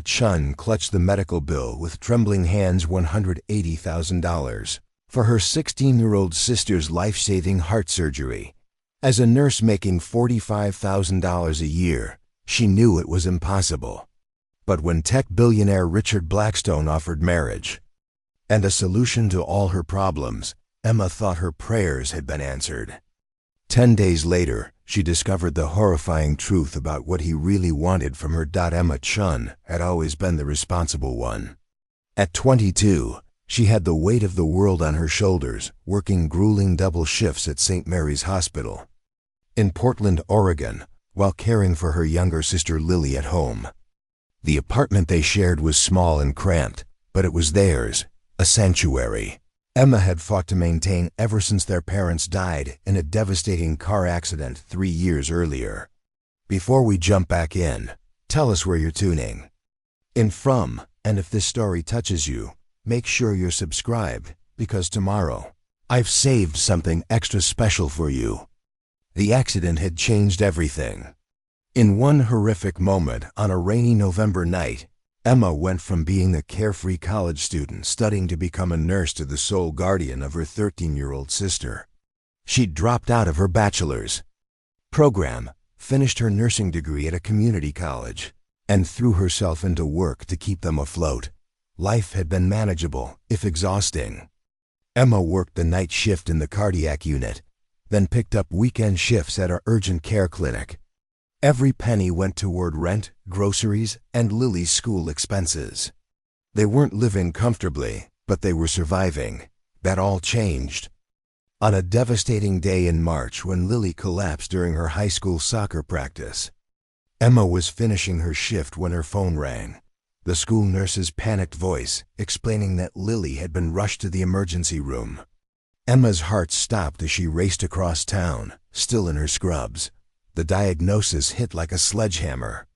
Chen clutched the medical bill with trembling hands. $180,000 for her 16-year-old sister's life-saving heart surgery. As a nurse making $45,000 a year, she knew it was impossible. But when tech billionaire Richard Blackstone offered marriage and a solution to all her problems, Emma thought her prayers had been answered. 10 days later, she discovered the horrifying truth about what he really wanted from her. Chen had always been the responsible one. At 22, she had the weight of the world on her shoulders, working grueling double shifts at St. Mary's Hospital in Portland, Oregon, while caring for her younger sister Lily at home. The apartment they shared was small and cramped, but it was theirs, a sanctuary. Emma had fought to maintain ever since their parents died in a devastating car accident 3 years earlier. Before we jump back in, tell us where you're tuning in from, and if this story touches you, make sure you're subscribed, because tomorrow, I've saved something extra special for you. The accident had changed everything. In one horrific moment on a rainy November night, Emma went from being a carefree college student studying to become a nurse to the sole guardian of her 13-year-old sister. She'd dropped out of her bachelor's program, finished her nursing degree at a community college, and threw herself into work to keep them afloat. Life had been manageable, if exhausting. Emma worked the night shift in the cardiac unit, then picked up weekend shifts at our urgent care clinic. Every penny went toward rent, groceries, and Lily's school expenses. They weren't living comfortably, but they were surviving. That all changed on a devastating day in March when Lily collapsed during her high school soccer practice. Emma was finishing her shift when her phone rang. The school nurse's panicked voice explaining that Lily had been rushed to the emergency room. Emma's heart stopped as she raced across town, still in her scrubs. The diagnosis hit like a sledgehammer.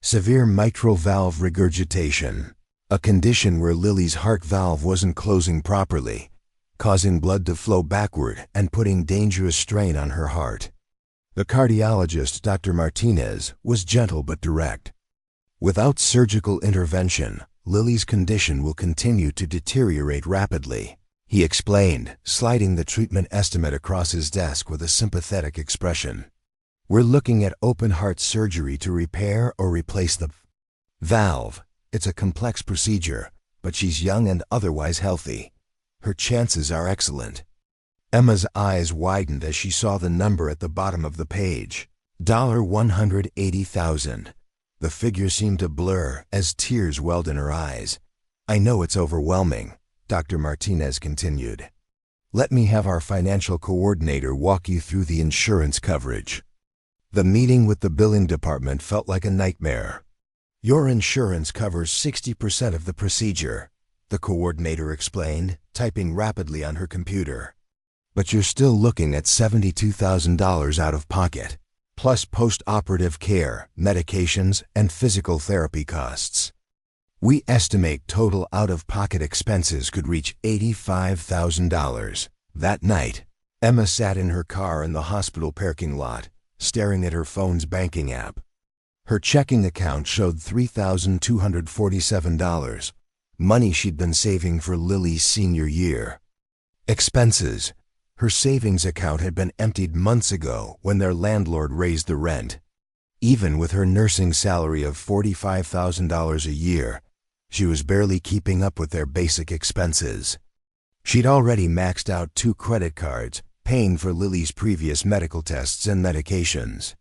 Severe mitral valve regurgitation, a condition where Lily's heart valve wasn't closing properly, causing blood to flow backward and putting dangerous strain on her heart. The cardiologist, Dr. Martinez, was gentle but direct. Without surgical intervention, Lily's condition will continue to deteriorate rapidly, he explained, sliding the treatment estimate across his desk with a sympathetic expression. We're looking at open-heart surgery to repair or replace the valve. It's a complex procedure, but she's young and otherwise healthy. Her chances are excellent. Emma's eyes widened as she saw the number at the bottom of the page. $180,000. The figure seemed to blur as tears welled in her eyes. I know it's overwhelming, Dr. Martinez continued. Let me have our financial coordinator walk you through the insurance coverage. The meeting with the billing department felt like a nightmare. Your insurance covers 60% of the procedure, the coordinator explained, typing rapidly on her computer. But you're still looking at $72,000 out of pocket, plus post-operative care, medications, and physical therapy costs. We estimate total out-of-pocket expenses could reach $85,000. That night, Emma sat in her car in the hospital parking lot, staring at her phone's banking app. Her checking account showed $3,247, money she'd been saving for Lily's senior year. Expenses. Her savings account had been emptied months ago when their landlord raised the rent. Even with her nursing salary of $45,000 a year, she was barely keeping up with their basic expenses. She'd already maxed out 2 credit cards, paying for Lily's previous medical tests and medications.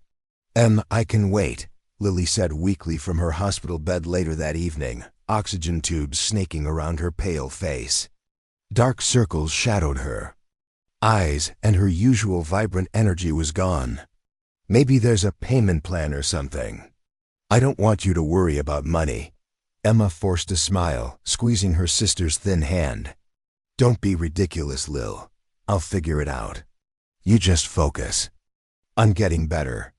I can wait, Lily said weakly from her hospital bed later that evening, oxygen tubes snaking around her pale face. Dark circles shadowed her eyes, and her usual vibrant energy was gone. Maybe there's a payment plan or something. I don't want you to worry about money. Emma forced a smile, squeezing her sister's thin hand. Don't be ridiculous, Lil. I'll figure it out. You just focus on getting better.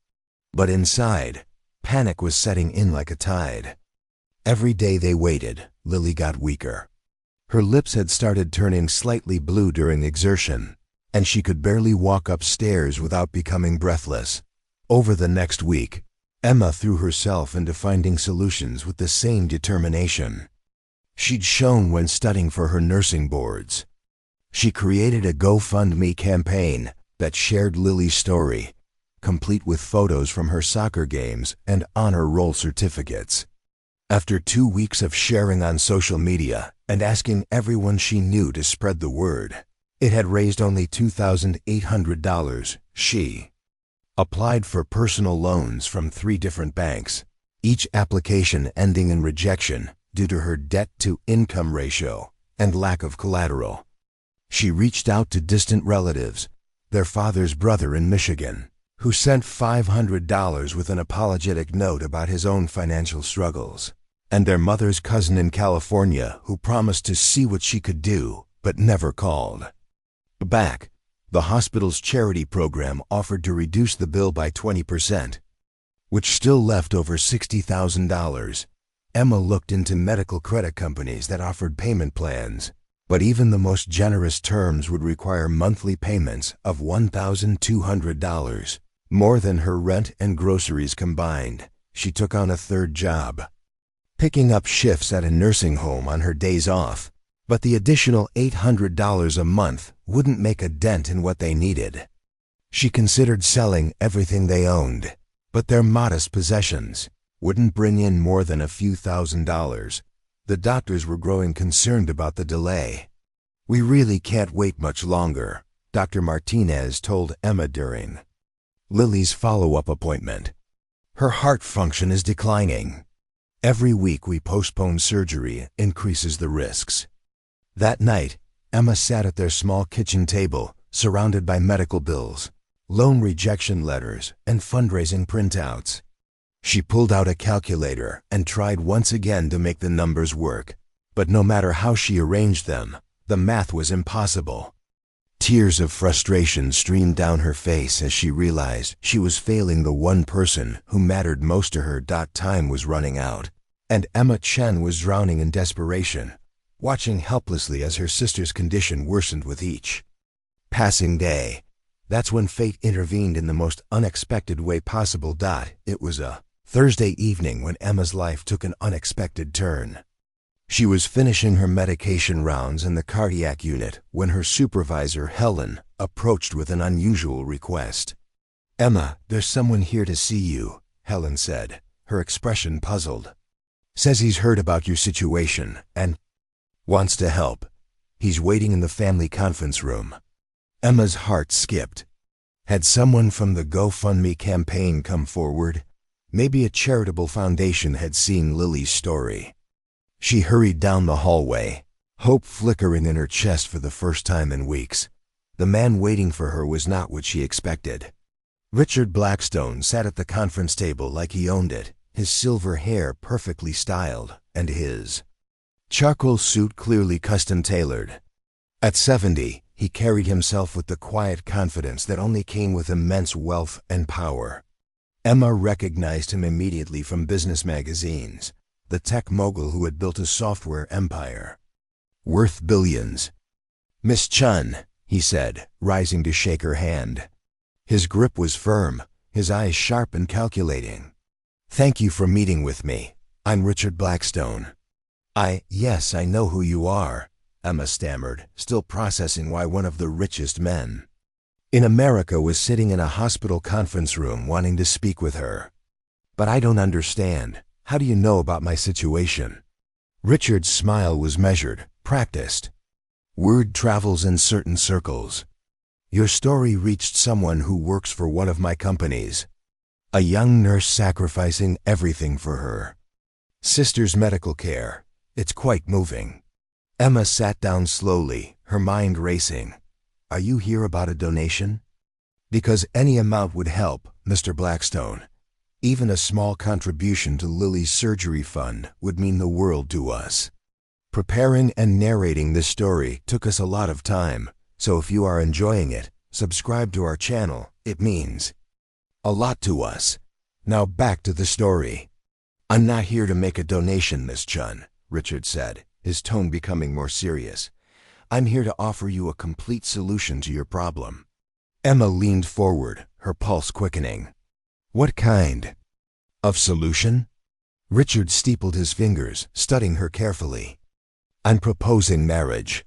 But inside, panic was setting in like a tide. Every day they waited, Lily got weaker. Her lips had started turning slightly blue during exertion, and she could barely walk upstairs without becoming breathless. Over the next week, Emma threw herself into finding solutions with the same determination she'd shown when studying for her nursing boards. She created a GoFundMe campaign that shared Lily's story, complete with photos from her soccer games and honor roll certificates. After 2 weeks of sharing on social media and asking everyone she knew to spread the word, it had raised only $2,800. She applied for personal loans from 3 different banks, each application ending in rejection due to her debt-to-income ratio and lack of collateral. She reached out to distant relatives, their father's brother in Michigan, who sent $500 with an apologetic note about his own financial struggles, and their mother's cousin in California who promised to see what she could do but never called back. The hospital's charity program offered to reduce the bill by 20%, which still left over $60,000. Emma looked into medical credit companies that offered payment plans, but even the most generous terms would require monthly payments of $1,200, more than her rent and groceries combined. She took on a 3rd job, picking up shifts at a nursing home on her days off, but the additional $800 a month wouldn't make a dent in what they needed. She considered selling everything they owned, but their modest possessions wouldn't bring in more than a few $1,000s. The doctors were growing concerned about the delay. "We really can't wait much longer," Dr. Martinez told Emma during Lily's follow-up appointment. "Her heart function is declining. Every week we postpone surgery increases the risks." That night, Emma sat at their small kitchen table, surrounded by medical bills, loan rejection letters, and fundraising printouts. She pulled out a calculator and tried once again to make the numbers work, but no matter how she arranged them, the math was impossible. Tears of frustration streamed down her face as she realized she was failing the one person who mattered most to her. Time was running out, and Chen was drowning in desperation, watching helplessly as her sister's condition worsened with each passing day. That's when fate intervened in the most unexpected way possible. It was a Thursday evening when Emma's life took an unexpected turn. She was finishing her medication rounds in the cardiac unit when her supervisor, Helen, approached with an unusual request. "Emma, there's someone here to see you," Helen said, her expression puzzled. "Says he's heard about your situation and wants to help. He's waiting in the family conference room." Emma's heart skipped. Had someone from the GoFundMe campaign come forward? Maybe a charitable foundation had seen Lily's story. She hurried down the hallway, hope flickering in her chest for the first time in weeks. The man waiting for her was not what she expected. Richard Blackstone sat at the conference table like he owned it, his silver hair perfectly styled, and his charcoal suit clearly custom-tailored. At 70, he carried himself with the quiet confidence that only came with immense wealth and power. Emma recognized him immediately from business magazines, the tech mogul who had built a software empire worth billions. "Miss Chen," he said, rising to shake her hand. His grip was firm, his eyes sharp and calculating. "Thank you for meeting with me. I'm Richard Blackstone." Yes, I know who you are," Emma stammered, still processing why one of the richest men in America was sitting in a hospital conference room wanting to speak with her. "But I don't understand. How do you know about my situation?" Richard's smile was measured, practiced. "Word travels in certain circles. Your story reached someone who works for one of my companies. A young nurse sacrificing everything for her sister's medical care. It's quite moving." Emma sat down slowly, her mind racing. "Are you here about a donation?" "Because any amount would help, Mr. Blackstone. Even a small contribution to Lily's surgery fund would mean the world to us. Preparing and narrating this story took us a lot of time, so if you are enjoying it, subscribe to our channel. It means a lot to us. Now back to the story." "I'm not here to make a donation, Miss Chen," Richard said, his tone becoming more serious. "I'm here to offer you a complete solution to your problem." Emma leaned forward, her pulse quickening. "What kind Of solution? Richard steepled his fingers, studying her carefully. I'm proposing marriage.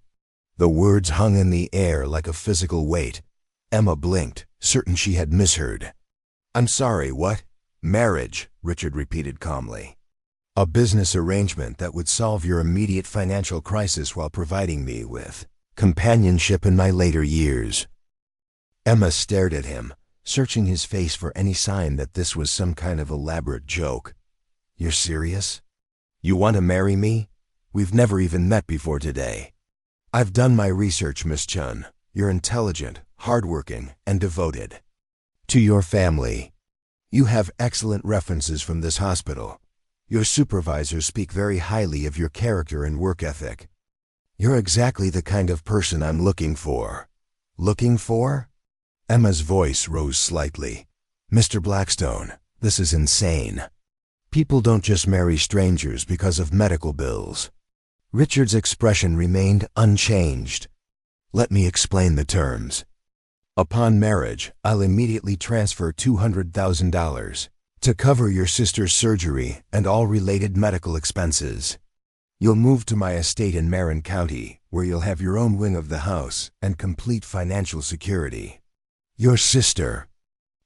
The words hung in the air like a physical weight. Emma blinked, certain she had misheard. I'm sorry, what? Marriage, Richard repeated calmly. A business arrangement that would solve your immediate financial crisis while providing me with companionship in my later years. Emma stared at him, searching his face for any sign that this was some kind of elaborate joke. You're serious? You want to marry me? We've never even met before today. I've done my research, Miss Chen. You're intelligent, hardworking, and devoted. To your family. You have excellent references from this hospital. Your supervisors speak very highly of your character and work ethic. You're exactly the kind of person I'm looking for. Looking for? Emma's voice rose slightly. Mr. Blackstone, this is insane. People don't just marry strangers because of medical bills. Richard's expression remained unchanged. Let me explain the terms. Upon marriage, I'll immediately transfer $200,000 to cover your sister's surgery and all related medical expenses. You'll move to my estate in Marin County, where you'll have your own wing of the house and complete financial security. Your sister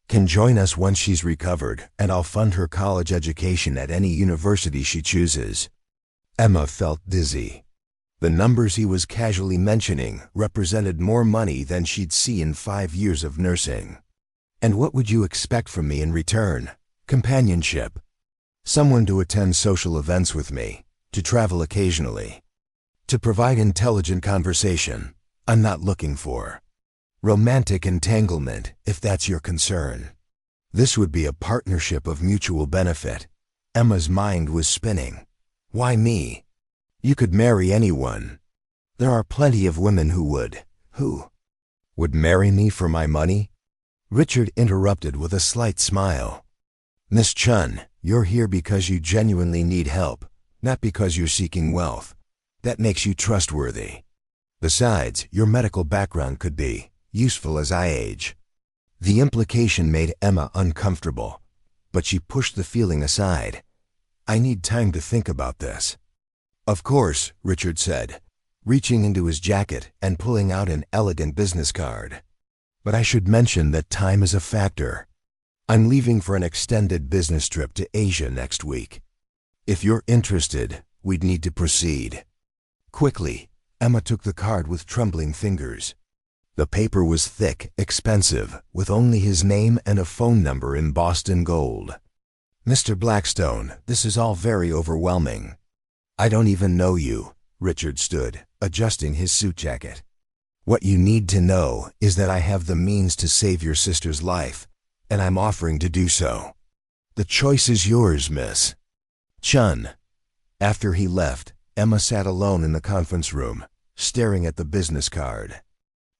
can join us once she's recovered, and I'll fund her college education at any university she chooses. Emma felt dizzy. The numbers he was casually mentioning represented more money than she'd see in 5 years of nursing. And what would you expect from me in return? Companionship. Someone to attend social events with me, to travel occasionally, to provide intelligent conversation. I'm not looking for romantic entanglement, if that's your concern. This would be a partnership of mutual benefit. Emma's mind was spinning. Why me? You could marry anyone. There are plenty of women who would marry me for my money? Richard interrupted with a slight smile. Miss Chen, you're here because you genuinely need help, not because you're seeking wealth. That makes you trustworthy. Besides, your medical background could be useful as I age. The implication made Emma uncomfortable, but she pushed the feeling aside. I need time to think about this. Of course, Richard said, reaching into his jacket and pulling out an elegant business card. But I should mention that time is a factor. I'm leaving for an extended business trip to Asia next week. If you're interested, we'd need to proceed. Quickly, Emma took the card with trembling fingers. The paper was thick, expensive, with only his name and a phone number embossed in gold. Mr. Blackstone, this is all very overwhelming. I don't even know you. Richard stood, adjusting his suit jacket. What you need to know is that I have the means to save your sister's life, and I'm offering to do so. The choice is yours, Miss Chen. After he left, Emma sat alone in the conference room, staring at the business card.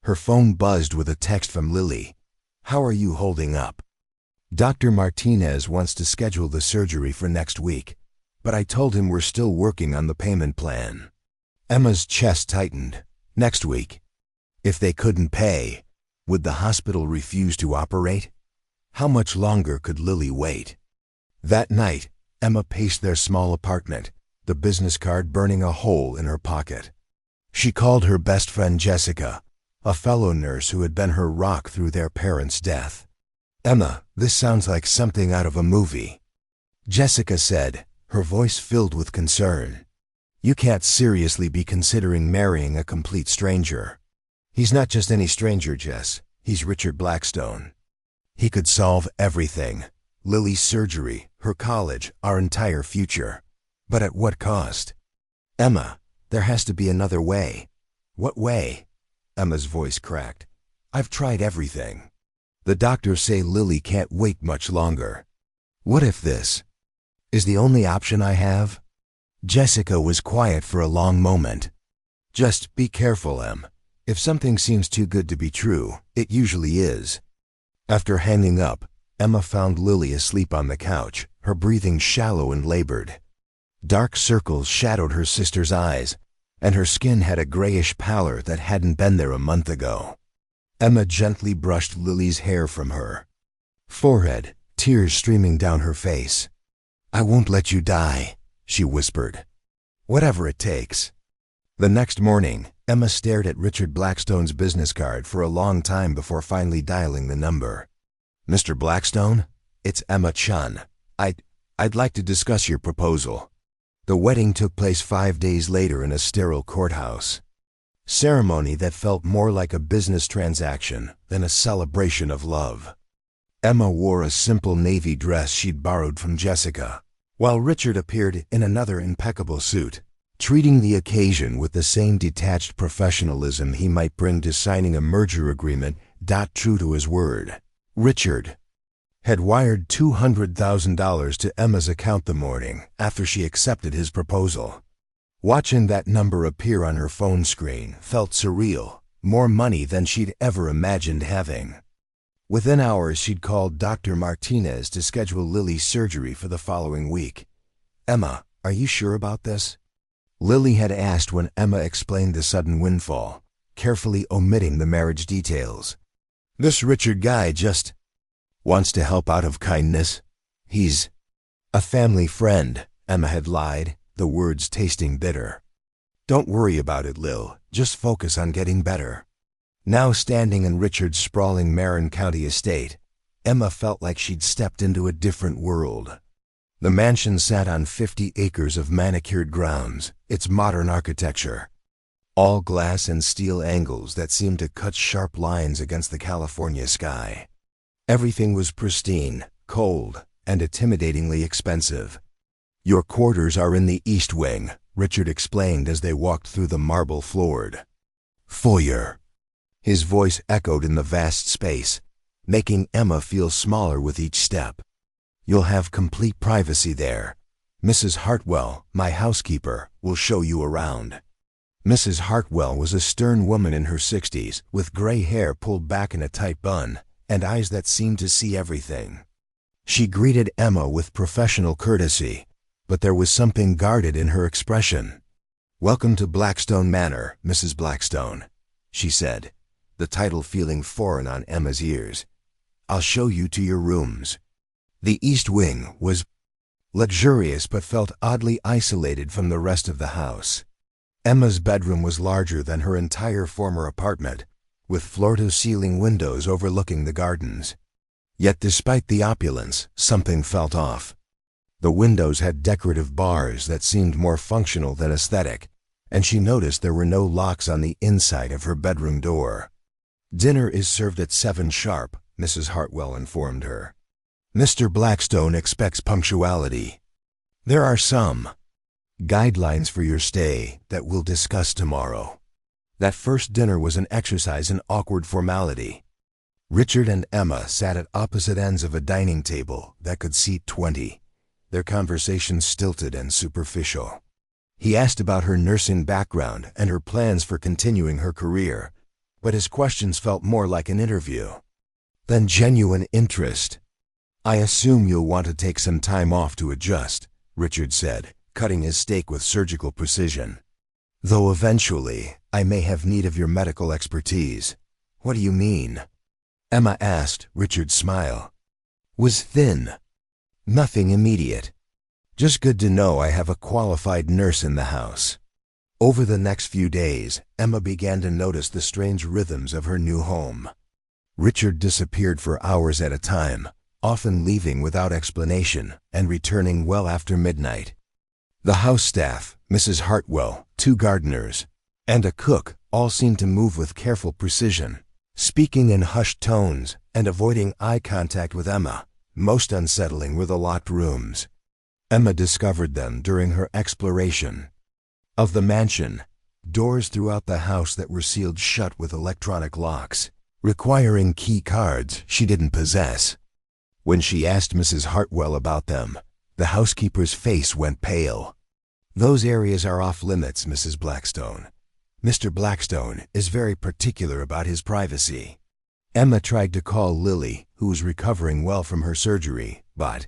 Her phone buzzed with a text from Lily. How are you holding up? Dr. Martinez wants to schedule the surgery for next week, but I told him we're still working on the payment plan. Emma's chest tightened. Next week. If they couldn't pay, would the hospital refuse to operate? How much longer could Lily wait? That night, Emma paced their small apartment, the business card burning a hole in her pocket. She called her best friend Jessica, a fellow nurse who had been her rock through their parents' death. Emma, this sounds like something out of a movie. Jessica said, her voice filled with concern. You can't seriously be considering marrying a complete stranger. He's not just any stranger, Jess. He's Richard Blackstone. He could solve everything. Lily's surgery, her college, our entire future. But at what cost? Emma, there has to be another way. What way? Emma's voice cracked. I've tried everything. The doctors say Lily can't wait much longer. What if this is the only option I have? Jessica was quiet for a long moment. Just be careful, Em. If something seems too good to be true, it usually is. After hanging up, Emma found Lily asleep on the couch, her breathing shallow and labored. Dark circles shadowed her sister's eyes, and her skin had a grayish pallor that hadn't been there a month ago. Emma gently brushed Lily's hair from her forehead, tears streaming down her face. "I won't let you die," she whispered. "Whatever it takes." The next morning, Emma stared at Richard Blackstone's business card for a long time before finally dialing the number. "Mr. Blackstone? It's Emma Chen. I'd like to discuss your proposal." The wedding took place 5 days later in a sterile courthouse. Ceremony that felt more like a business transaction than a celebration of love. Emma wore a simple navy dress she'd borrowed from Jessica, while Richard appeared in another impeccable suit, treating the occasion with the same detached professionalism he might bring to signing a merger agreement. True to his word, Richard had wired $200,000 to Emma's account the morning after she accepted his proposal. Watching that number appear on her phone screen felt surreal, more money than she'd ever imagined having. Within hours, she'd called Dr. Martinez to schedule Lily's surgery for the following week. "Emma, are you sure about this?" Lily had asked when Emma explained the sudden windfall, carefully omitting the marriage details. "This Richard guy just wants to help out of kindness. He's a family friend," Emma had lied, the words tasting bitter. "Don't worry about it, Lil. Just focus on getting better." Now standing in Richard's sprawling Marin County estate, Emma felt like she'd stepped into a different world. The mansion sat on 50 acres of manicured grounds, its modern architecture, all glass and steel angles that seemed to cut sharp lines against the California sky. Everything was pristine, cold, and intimidatingly expensive. "Your quarters are in the East Wing," Richard explained as they walked through the marble-floored foyer. His voice echoed in the vast space, making Emma feel smaller with each step. "You'll have complete privacy there. Mrs. Hartwell, my housekeeper, will show you around." Mrs. Hartwell was a stern woman in her 60s, with gray hair pulled back in a tight bun, and eyes that seemed to see everything. She greeted Emma with professional courtesy, but there was something guarded in her expression. "Welcome to Blackstone Manor, Mrs. Blackstone," she said, the title feeling foreign on Emma's ears. "I'll show you to your rooms." The East Wing was luxurious but felt oddly isolated from the rest of the house. Emma's bedroom was larger than her entire former apartment, with floor-to-ceiling windows overlooking the gardens. Yet despite the opulence, something felt off. The windows had decorative bars that seemed more functional than aesthetic, and she noticed there were no locks on the inside of her bedroom door. "Dinner is served at 7 sharp," Mrs. Hartwell informed her. "Mr. Blackstone expects punctuality. There are some guidelines for your stay that we'll discuss tomorrow." That first dinner was an exercise in awkward formality. Richard and Emma sat at opposite ends of a dining table that could seat 20, their conversation stilted and superficial. He asked about her nursing background and her plans for continuing her career, but his questions felt more like an interview than genuine interest. "I assume you'll want to take some time off to adjust," Richard said, cutting his steak with surgical precision. "Though eventually, I may have need of your medical expertise." "What do you mean?" Emma asked. Richard's smile was thin. "Nothing immediate. Just good to know I have a qualified nurse in the house." Over the next few days, Emma began to notice the strange rhythms of her new home. Richard disappeared for hours at a time, often leaving without explanation and returning well after midnight. The house staff, Mrs. Hartwell, 2 gardeners, and a cook all seemed to move with careful precision, speaking in hushed tones and avoiding eye contact with Emma. Most unsettling were the locked rooms. Emma discovered them during her exploration of the mansion, doors throughout the house that were sealed shut with electronic locks, requiring key cards she didn't possess. When she asked Mrs. Hartwell about them, the housekeeper's face went pale. "Those areas are off limits, Mrs. Blackstone. Mr. Blackstone is very particular about his privacy." Emma tried to call Lily, who was recovering well from her surgery, but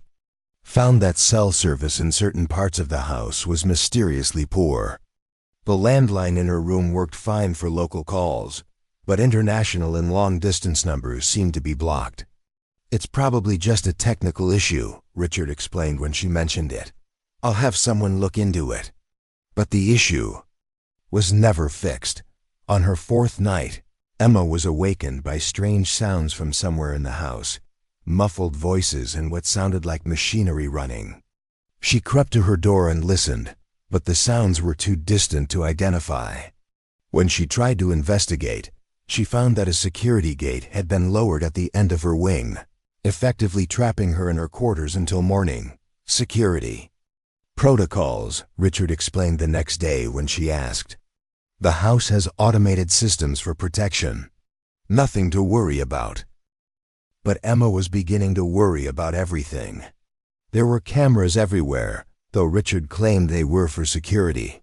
found that cell service in certain parts of the house was mysteriously poor. The landline in her room worked fine for local calls, but international and long-distance numbers seemed to be blocked. "It's probably just a technical issue," Richard explained when she mentioned it. "I'll have someone look into it." But the issue was never fixed. On her fourth night, Emma was awakened by strange sounds from somewhere in the house, muffled voices and what sounded like machinery running. She crept to her door and listened, but the sounds were too distant to identify. When she tried to investigate, she found that a security gate had been lowered at the end of her wing, effectively trapping her in her quarters until morning. Security protocols, Richard explained the next day when she asked. "The house has automated systems for protection. Nothing to worry about." But Emma was beginning to worry about everything. There were cameras everywhere, though Richard claimed they were for security.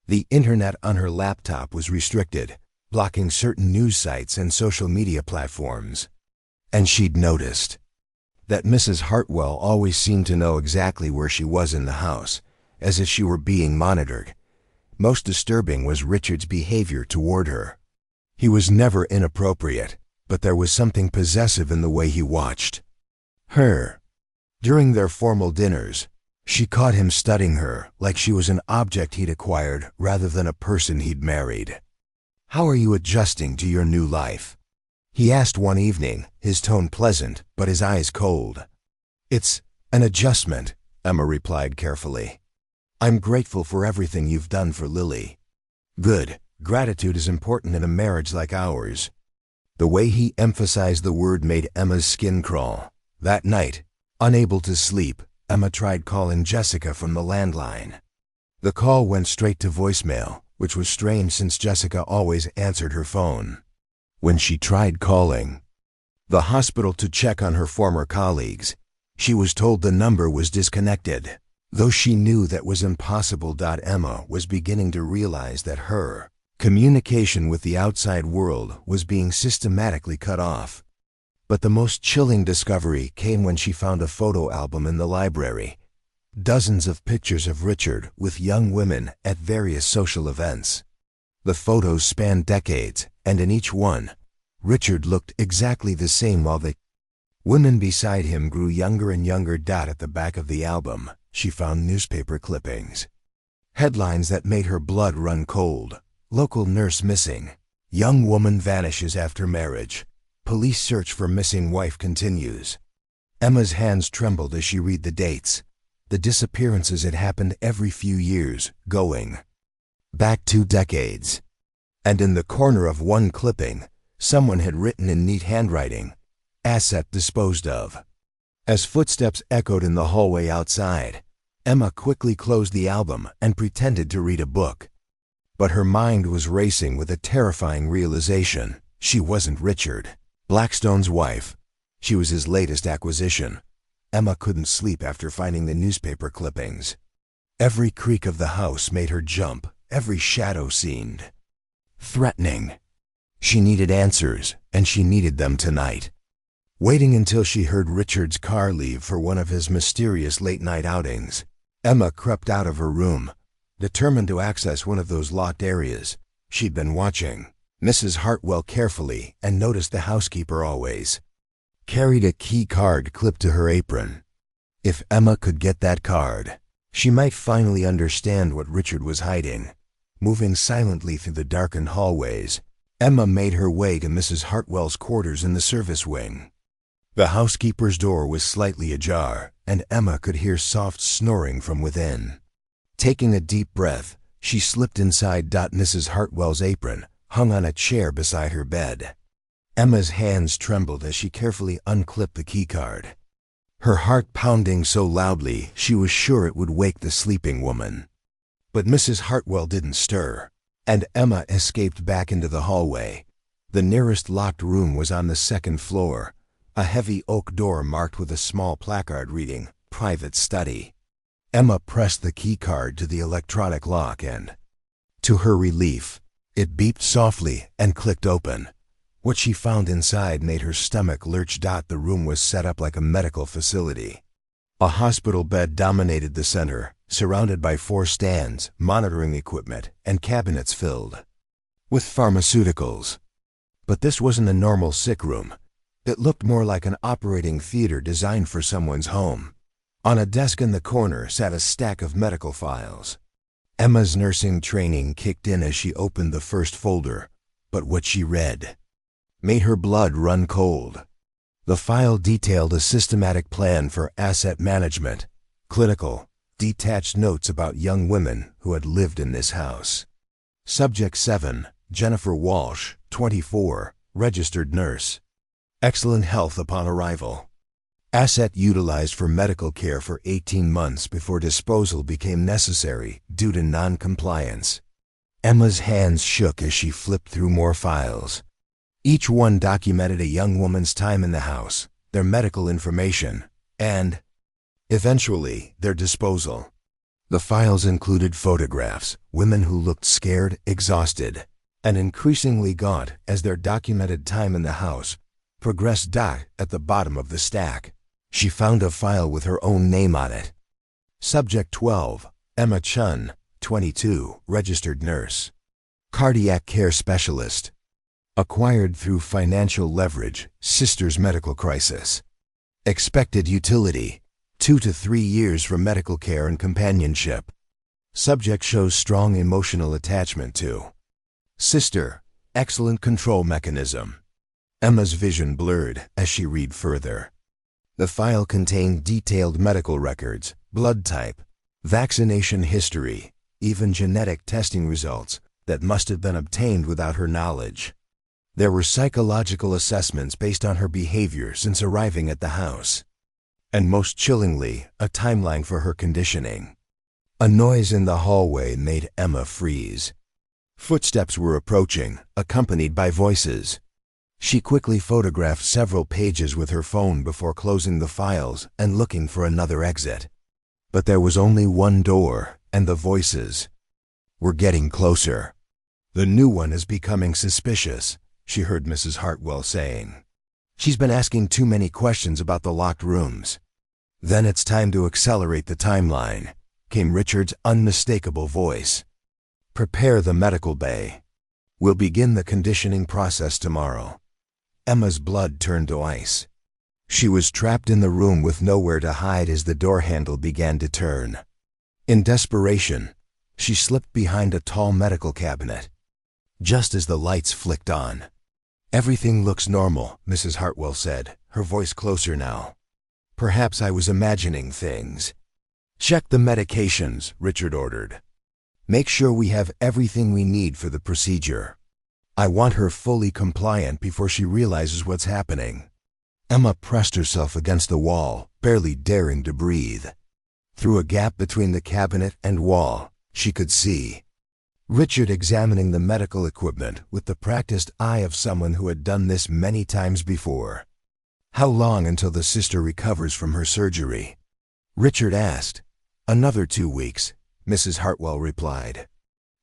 The internet on her laptop was restricted, blocking certain news sites and social media platforms. And she'd noticed that Mrs. Hartwell always seemed to know exactly where she was in the house, as if she were being monitored. Most disturbing was Richard's behavior toward her. He was never inappropriate, but there was something possessive in the way he watched her. During their formal dinners, she caught him studying her like she was an object he'd acquired rather than a person he'd married. "How are you adjusting to your new life?" he asked one evening, his tone pleasant but his eyes cold. "It's an adjustment," Emma replied carefully. "I'm grateful for everything you've done for Lily." "Good. Gratitude is important in a marriage like ours." The way he emphasized the word made Emma's skin crawl. That night, unable to sleep, Emma tried calling Jessica from the landline. The call went straight to voicemail, which was strange since Jessica always answered her phone. When she tried calling the hospital to check on her former colleagues, she was told the number was disconnected. Though she knew that was impossible, Emma was beginning to realize that her communication with the outside world was being systematically cut off. But the most chilling discovery came when she found a photo album in the library. Dozens of pictures of Richard with young women at various social events. The photos spanned decades, and in each one, Richard looked exactly the same while the women beside him grew younger and younger. At the back of the album, she found newspaper clippings. Headlines that made her blood run cold. "Local nurse missing. Young woman vanishes after marriage. Police search for missing wife continues." Emma's hands trembled as she read the dates. The disappearances had happened every few years, going back 2 decades. And in the corner of one clipping, someone had written in neat handwriting, "Asset disposed of." As footsteps echoed in the hallway outside, Emma quickly closed the album and pretended to read a book. But her mind was racing with a terrifying realization. She wasn't Richard Blackstone's wife. She was his latest acquisition. Emma couldn't sleep after finding the newspaper clippings. Every creak of the house made her jump. Every shadow seemed threatening. She needed answers, and she needed them tonight. Waiting until she heard Richard's car leave for one of his mysterious late-night outings, Emma crept out of her room, determined to access one of those locked areas. She'd been watching Mrs. Hartwell carefully and noticed the housekeeper always carried a key card clipped to her apron. If Emma could get that card, she might finally understand what Richard was hiding. Moving silently through the darkened hallways, Emma made her way to Mrs. Hartwell's quarters in the service wing. The housekeeper's door was slightly ajar, and Emma could hear soft snoring from within. Taking a deep breath, she slipped inside. Mrs. Hartwell's apron hung on a chair beside her bed. Emma's hands trembled as she carefully unclipped the keycard, her heart pounding so loudly she was sure it would wake the sleeping woman. But Mrs. Hartwell didn't stir, and Emma escaped back into the hallway. The nearest locked room was on the 2nd floor, a heavy oak door marked with a small placard reading, "Private Study." Emma pressed the keycard to the electronic lock and, to her relief, it beeped softly and clicked open. What she found inside made her stomach lurch. The room was set up like a medical facility. A hospital bed dominated the center, surrounded by 4 stands, monitoring equipment, and cabinets filled with pharmaceuticals. But this wasn't a normal sick room. It looked more like an operating theater designed for someone's home. On a desk in the corner sat a stack of medical files. Emma's nursing training kicked in as she opened the first folder, but what she read made her blood run cold. The file detailed a systematic plan for asset management, clinical, detached notes about young women who had lived in this house. Subject 7, Jennifer Walsh, 24, registered nurse. Excellent health upon arrival. Asset utilized for medical care for 18 months before disposal became necessary due to non-compliance. Emma's hands shook as she flipped through more files. Each one documented a young woman's time in the house, their medical information, and, eventually, their disposal. The files included photographs, women who looked scared, exhausted, and increasingly gaunt as their documented time in the house progressed. At the bottom of the stack, she found a file with her own name on it. Subject 12, Emma Chen, 22, registered nurse. Cardiac care specialist. Acquired through financial leverage, sister's medical crisis. Expected utility, 2 to 3 years for medical care and companionship. Subject shows strong emotional attachment to sister, excellent control mechanism. Emma's vision blurred as she read further. The file contained detailed medical records, blood type, vaccination history, even genetic testing results that must have been obtained without her knowledge. There were psychological assessments based on her behavior since arriving at the house. And most chillingly, a timeline for her conditioning. A noise in the hallway made Emma freeze. Footsteps were approaching, accompanied by voices. She quickly photographed several pages with her phone before closing the files and looking for another exit. But there was only one door, and the voices were getting closer. "The new one is becoming suspicious," she heard Mrs. Hartwell saying. "She's been asking too many questions about the locked rooms." "Then it's time to accelerate the timeline," came Richard's unmistakable voice. "Prepare the medical bay. We'll begin the conditioning process tomorrow." Emma's blood turned to ice. She was trapped in the room with nowhere to hide as the door handle began to turn. In desperation, she slipped behind a tall medical cabinet. Just as the lights flicked on. "Everything looks normal," Mrs. Hartwell said, her voice closer now. "Perhaps I was imagining things." "Check the medications," Richard ordered. "Make sure we have everything we need for the procedure. I want her fully compliant before she realizes what's happening." Emma pressed herself against the wall, barely daring to breathe. Through a gap between the cabinet and wall, she could see Richard examining the medical equipment with the practiced eye of someone who had done this many times before. "How long until the sister recovers from her surgery?" Richard asked. "Another 2 weeks," Mrs. Hartwell replied.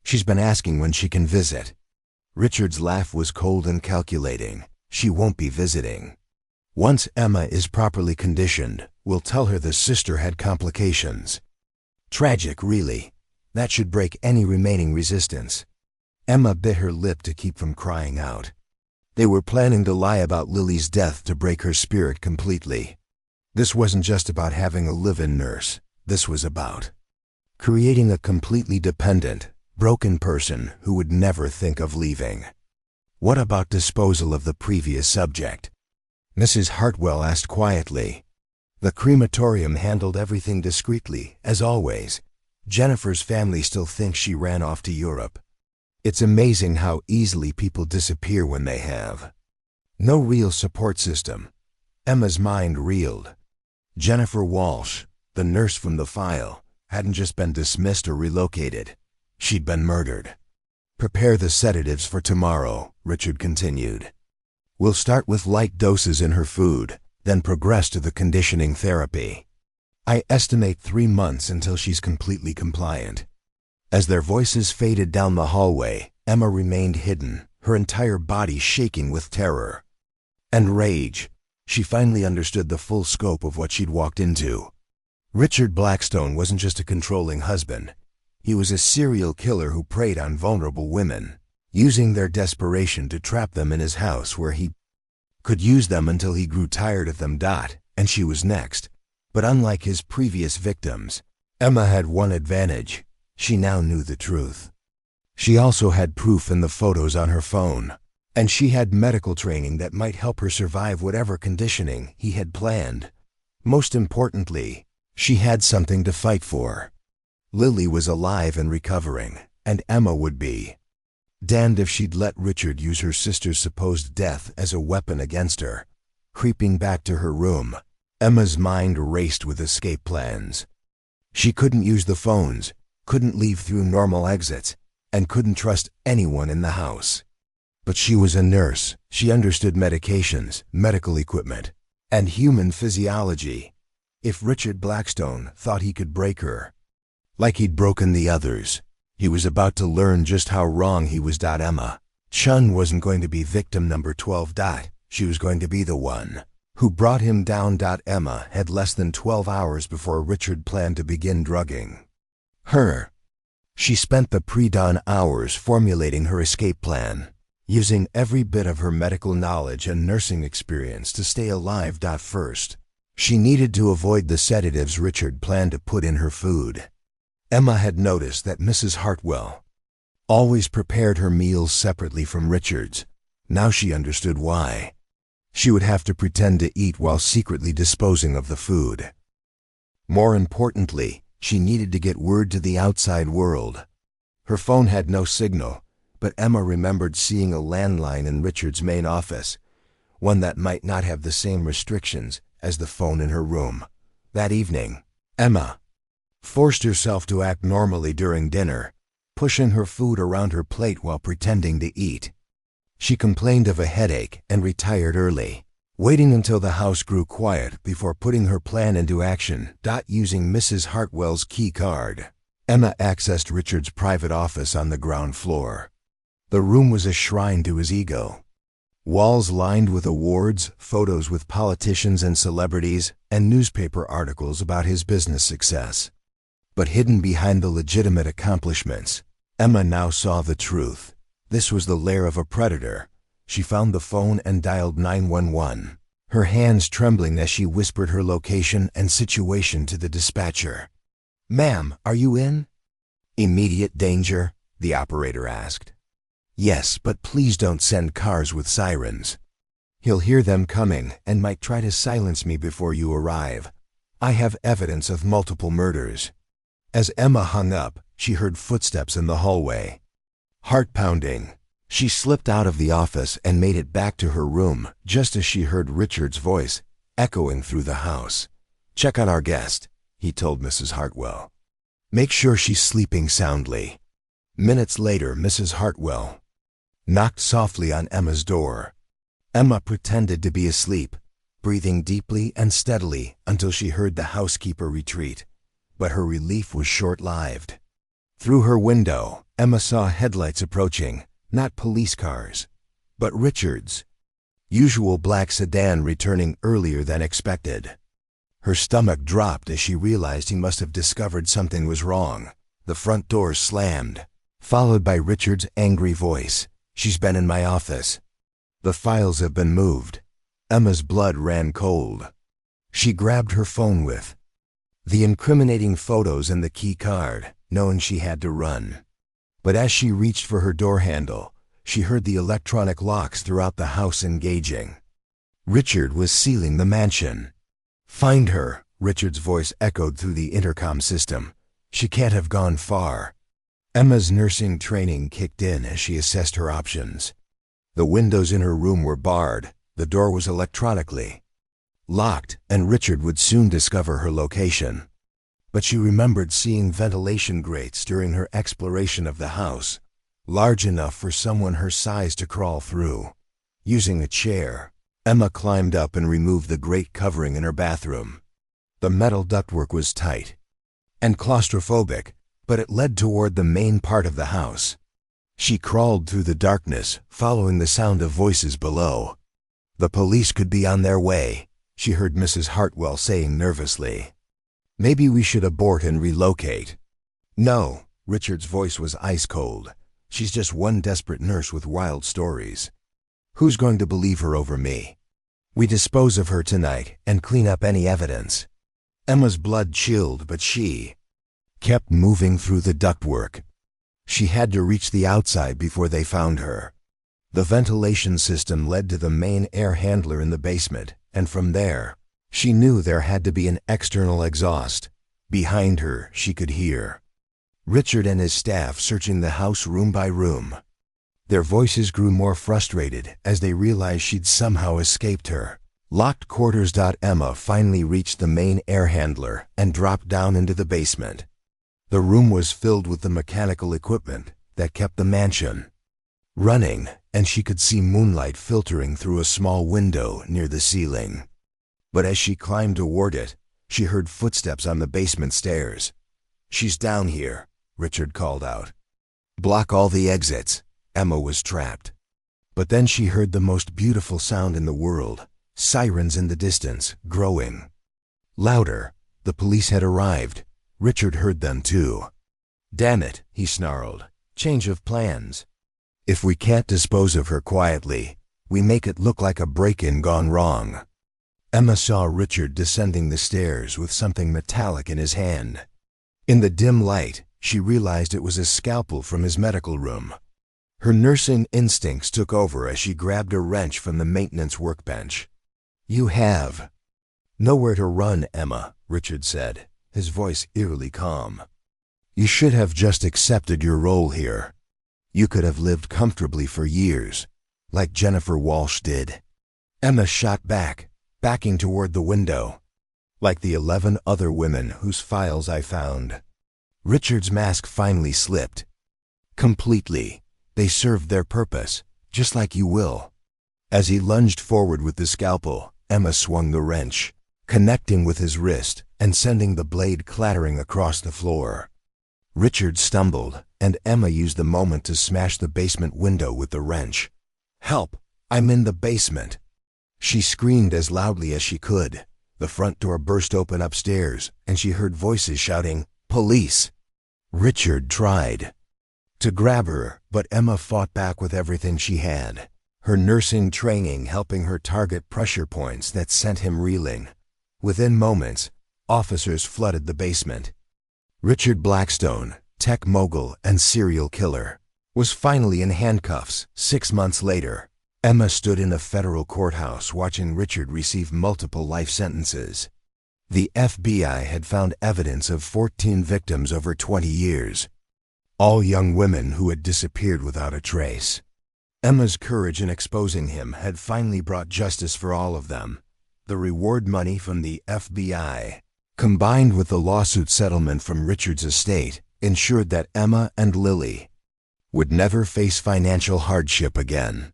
"She's been asking when she can visit." Richard's laugh was cold and calculating. "She won't be visiting. Once Emma is properly conditioned, we'll tell her the sister had complications." Tragic, really. That should break any remaining resistance. Emma bit her lip to keep from crying out. They were planning to lie about Lily's death to break her spirit completely. This wasn't just about having a live-in nurse. This was about creating a completely dependent, broken person who would never think of leaving. "What about disposal of the previous subject?" Mrs. Hartwell asked quietly. "The crematorium handled everything discreetly, as always. Jennifer's family still thinks she ran off to Europe. It's amazing how easily people disappear when they have no real support system." Emma's mind reeled. Jennifer Walsh, the nurse from the file, hadn't just been dismissed or relocated. She'd been murdered. "Prepare the sedatives for tomorrow," Richard continued. "We'll start with light doses in her food, then progress to the conditioning therapy. I estimate 3 months until she's completely compliant." As their voices faded down the hallway, Emma remained hidden, her entire body shaking with terror and rage. She finally understood the full scope of what she'd walked into. Richard Blackstone wasn't just a controlling husband. He was a serial killer who preyed on vulnerable women, using their desperation to trap them in his house where he could use them until he grew tired of them. And she was next. But unlike his previous victims, Emma had one advantage. She now knew the truth. She also had proof in the photos on her phone, and she had medical training that might help her survive whatever conditioning he had planned. Most importantly, she had something to fight for. Lily was alive and recovering, and Emma would be. Damned if she'd let Richard use her sister's supposed death as a weapon against her. Creeping back to her room, Emma's mind raced with escape plans. She couldn't use the phones, couldn't leave through normal exits, and couldn't trust anyone in the house. But she was a nurse. She understood medications, medical equipment, and human physiology. If Richard Blackstone thought he could break her, like he'd broken the others, he was about to learn just how wrong he was. Emma Chen wasn't going to be victim number 12. She was going to be the one who brought him down. Emma had less than 12 hours before Richard planned to begin drugging her. She spent the pre-dawn hours formulating her escape plan, using every bit of her medical knowledge and nursing experience to stay alive. First, she needed to avoid the sedatives Richard planned to put in her food. Emma had noticed that Mrs. Hartwell always prepared her meals separately from Richard's. Now she understood why. She would have to pretend to eat while secretly disposing of the food. More importantly, she needed to get word to the outside world. Her phone had no signal, but Emma remembered seeing a landline in Richard's main office, one that might not have the same restrictions as the phone in her room. That evening, Emma forced herself to act normally during dinner, pushing her food around her plate while pretending to eat. She complained of a headache and retired early, waiting until the house grew quiet before putting her plan into action. Using Mrs. Hartwell's key card, Emma accessed Richard's private office on the ground floor. The room was a shrine to his ego. Walls lined with awards, photos with politicians and celebrities, and newspaper articles about his business success. But hidden behind the legitimate accomplishments, Emma now saw the truth. This was the lair of a predator. She found the phone and dialed 911, her hands trembling as she whispered her location and situation to the dispatcher. "Ma'am, are you in?" "Immediate danger?" the operator asked. "Yes, but please don't send cars with sirens. He'll hear them coming and might try to silence me before you arrive. I have evidence of multiple murders." As Emma hung up, she heard footsteps in the hallway. Heart pounding, she slipped out of the office and made it back to her room just as she heard Richard's voice echoing through the house. "Check on our guest," he told Mrs. Hartwell. "Make sure she's sleeping soundly." Minutes later, Mrs. Hartwell knocked softly on Emma's door. Emma pretended to be asleep, breathing deeply and steadily until she heard the housekeeper retreat. But her relief was short-lived. Through her window, Emma saw headlights approaching, not police cars, but Richard's usual black sedan returning earlier than expected. Her stomach dropped as she realized he must have discovered something was wrong. The front door slammed, followed by Richard's angry voice. "She's been in my office. The files have been moved." Emma's blood ran cold. She grabbed her phone with the incriminating photos and the key card, knowing she had to run. But as she reached for her door handle, she heard the electronic locks throughout the house engaging. Richard was sealing the mansion. "Find her," Richard's voice echoed through the intercom system. "She can't have gone far." Emma's nursing training kicked in as she assessed her options. The windows in her room were barred, the door was electronically locked, and Richard would soon discover her location. But she remembered seeing ventilation grates during her exploration of the house, large enough for someone her size to crawl through. Using a chair, Emma climbed up and removed the grate covering in her bathroom. The metal ductwork was tight and claustrophobic, but it led toward the main part of the house. She crawled through the darkness, following the sound of voices below. "The police could be on their way," she heard Mrs. Hartwell saying nervously. "Maybe we should abort and relocate." "No," Richard's voice was ice cold. "She's just one desperate nurse with wild stories. Who's going to believe her over me?" We dispose of her tonight and clean up any evidence." Emma's blood chilled, but she kept moving through the ductwork. She had to reach the outside before they found her. The ventilation system led to the main air handler in the basement, and from there, she knew there had to be an external exhaust. Behind her, she could hear Richard and his staff searching the house room by room. Their voices grew more frustrated as they realized she'd somehow escaped her. Locked quarters. Emma finally reached the main air handler and dropped down into the basement. The room was filled with the mechanical equipment that kept the mansion running, and she could see moonlight filtering through a small window near the ceiling. But as she climbed toward it, she heard footsteps on the basement stairs. "She's down here," Richard called out. "Block all the exits." Emma was trapped. But then she heard the most beautiful sound in the world, sirens in the distance, growing louder. The police had arrived. Richard heard them too. "Damn it," he snarled. "Change of plans. If we can't dispose of her quietly, we make it look like a break-in gone wrong." Emma saw Richard descending the stairs with something metallic in his hand. In the dim light, she realized it was a scalpel from his medical room. Her nursing instincts took over as she grabbed a wrench from the maintenance workbench. "You have nowhere to run, Emma," Richard said, his voice eerily calm. "You should have just accepted your role here. You could have lived comfortably for years, like Jennifer Walsh did." Emma shot back, backing toward the window. "Like the 11 other women whose files I found." Richard's mask finally slipped. Completely. They served their purpose, just like you will. As he lunged forward with the scalpel, Emma swung the wrench, connecting with his wrist and sending the blade clattering across the floor. Richard stumbled, and Emma used the moment to smash the basement window with the wrench. "Help! I'm in the basement!" She screamed as loudly as she could. The front door burst open upstairs, and she heard voices shouting, "Police!" Richard tried to grab her, but Emma fought back with everything she had, her nursing training helping her target pressure points that sent him reeling. Within moments, officers flooded the basement. Richard Blackstone, tech mogul and serial killer, was finally in handcuffs 6 months later. Emma stood in a federal courthouse watching Richard receive multiple life sentences. The FBI had found evidence of 14 victims over 20 years, all young women who had disappeared without a trace. Emma's courage in exposing him had finally brought justice for all of them. The reward money from the FBI, combined with the lawsuit settlement from Richard's estate, ensured that Emma and Lily would never face financial hardship again.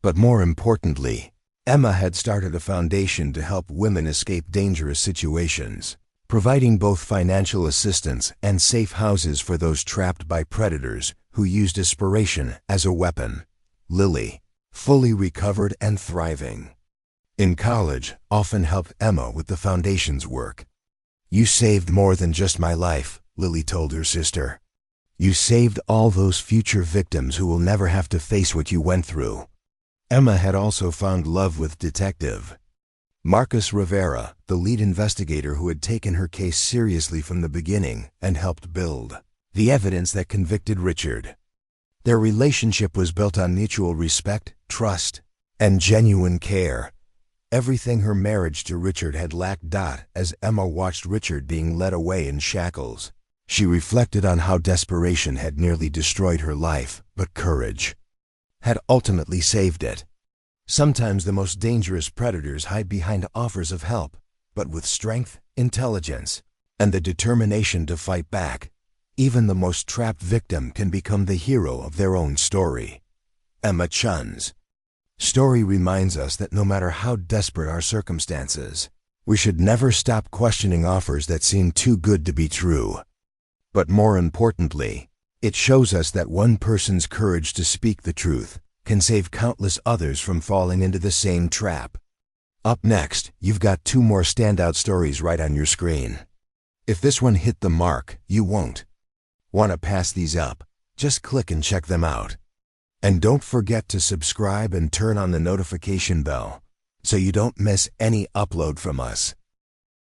But more importantly, Emma had started a foundation to help women escape dangerous situations, providing both financial assistance and safe houses for those trapped by predators who used desperation as a weapon. Lily, fully recovered and thriving in college, often helped Emma with the foundation's work. "You saved more than just my life," Lily told her sister. "You saved all those future victims who will never have to face what you went through." Emma had also found love with Detective Marcus Rivera, the lead investigator who had taken her case seriously from the beginning and helped build the evidence that convicted Richard. Their relationship was built on mutual respect, trust, and genuine care. Everything her marriage to Richard had lacked. As Emma watched Richard being led away in shackles, she reflected on how desperation had nearly destroyed her life, but courage had ultimately saved it. Sometimes the most dangerous predators hide behind offers of help, but with strength, intelligence, and the determination to fight back, even the most trapped victim can become the hero of their own story. Emma Chen's story reminds us that no matter how desperate our circumstances, we should never stop questioning offers that seem too good to be true. But more importantly, it shows us that one person's courage to speak the truth can save countless others from falling into the same trap. Up next, you've got 2 more standout stories right on your screen. If this one hit the mark, you won't want to pass these up. Just click and check them out. And don't forget to subscribe and turn on the notification bell so you don't miss any upload from us.